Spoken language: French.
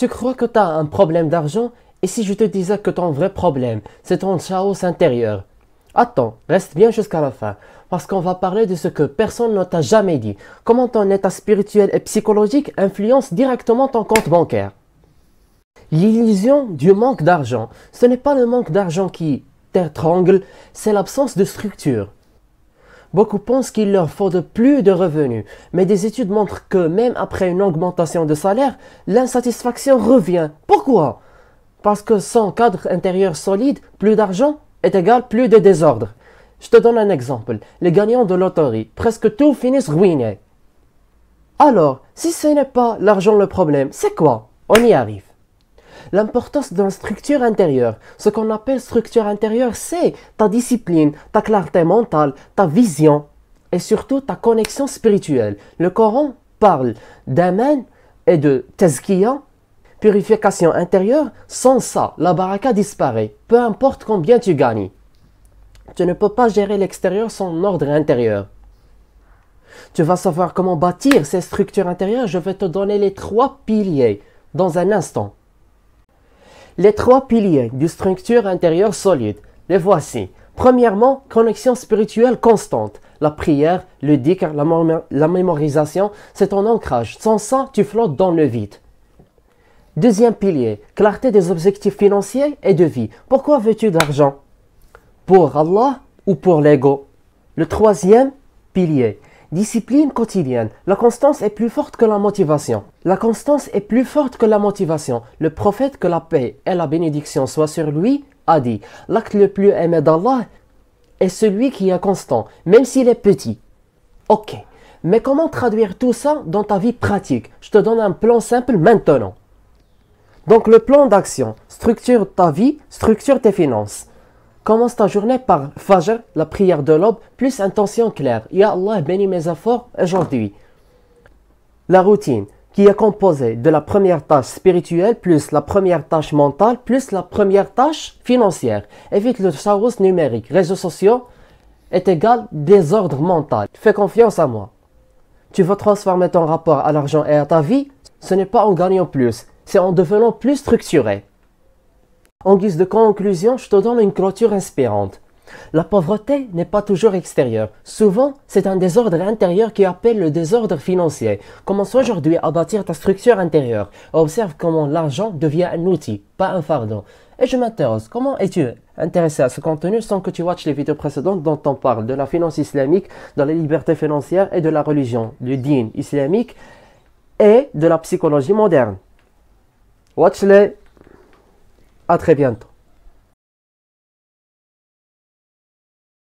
Tu crois que tu as un problème d'argent? Et si je te disais que ton vrai problème, c'est ton chaos intérieur? Attends, reste bien jusqu'à la fin, parce qu'on va parler de ce que personne ne t'a jamais dit. Comment ton état spirituel et psychologique influence directement ton compte bancaire. L'illusion du manque d'argent, ce n'est pas le manque d'argent qui t'étrangle, c'est l'absence de structure. Beaucoup pensent qu'il leur faut de plus de revenus, mais des études montrent que même après une augmentation de salaire, l'insatisfaction revient. Pourquoi? Parce que sans cadre intérieur solide, plus d'argent est égal plus de désordre. Je te donne un exemple. Les gagnants de loterie, presque tous finissent ruinés. Alors, si ce n'est pas l'argent le problème, c'est quoi? On y arrive. L'importance d'une structure intérieure. Ce qu'on appelle structure intérieure, c'est ta discipline, ta clarté mentale, ta vision et surtout ta connexion spirituelle. Le Coran parle d'aman et de tazkiya, purification intérieure. Sans ça, la baraka disparaît, peu importe combien tu gagnes. Tu ne peux pas gérer l'extérieur sans ordre intérieur. Tu vas savoir comment bâtir ces structures intérieures. Je vais te donner les 3 piliers dans un instant. Les 3 piliers d'une structure intérieure solide, les voici. Premièrement, connexion spirituelle constante. La prière, le dhikr, la mémorisation, c'est ton ancrage. Sans ça, tu flottes dans le vide. Deuxième pilier, clarté des objectifs financiers et de vie. Pourquoi veux-tu d'argent? Pour Allah ou pour l'ego? Le troisième pilier, discipline quotidienne. La constance est plus forte que la motivation. La constance est plus forte que la motivation. Le prophète, que la paix et la bénédiction soient sur lui, a dit: l'acte le plus aimé d'Allah est celui qui est constant, même s'il est petit. Ok, mais comment traduire tout ça dans ta vie pratique? Je te donne un plan simple maintenant. Donc le plan d'action, structure ta vie, structure tes finances. Commence ta journée par Fajr, la prière de l'aube, plus intention claire. Ya Allah, bénis mes efforts aujourd'hui. La routine, qui est composée de la première tâche spirituelle, plus la première tâche mentale, plus la première tâche financière. Évite le chaos numérique. Réseaux sociaux est égal désordre mental. Fais confiance à moi. Tu veux transformer ton rapport à l'argent et à ta vie? Ce n'est pas en gagnant plus, c'est en devenant plus structuré. En guise de conclusion, je te donne une clôture inspirante. La pauvreté n'est pas toujours extérieure. Souvent, c'est un désordre intérieur qui appelle le désordre financier. Commence aujourd'hui à bâtir ta structure intérieure. Observe comment l'argent devient un outil, pas un fardeau. Et je m'interroge, comment es-tu intéressé à ce contenu sans que tu watches les vidéos précédentes dont on parle de la finance islamique, de la liberté financière et de la religion, du dîn islamique et de la psychologie moderne? Watch-les. À très bientôt.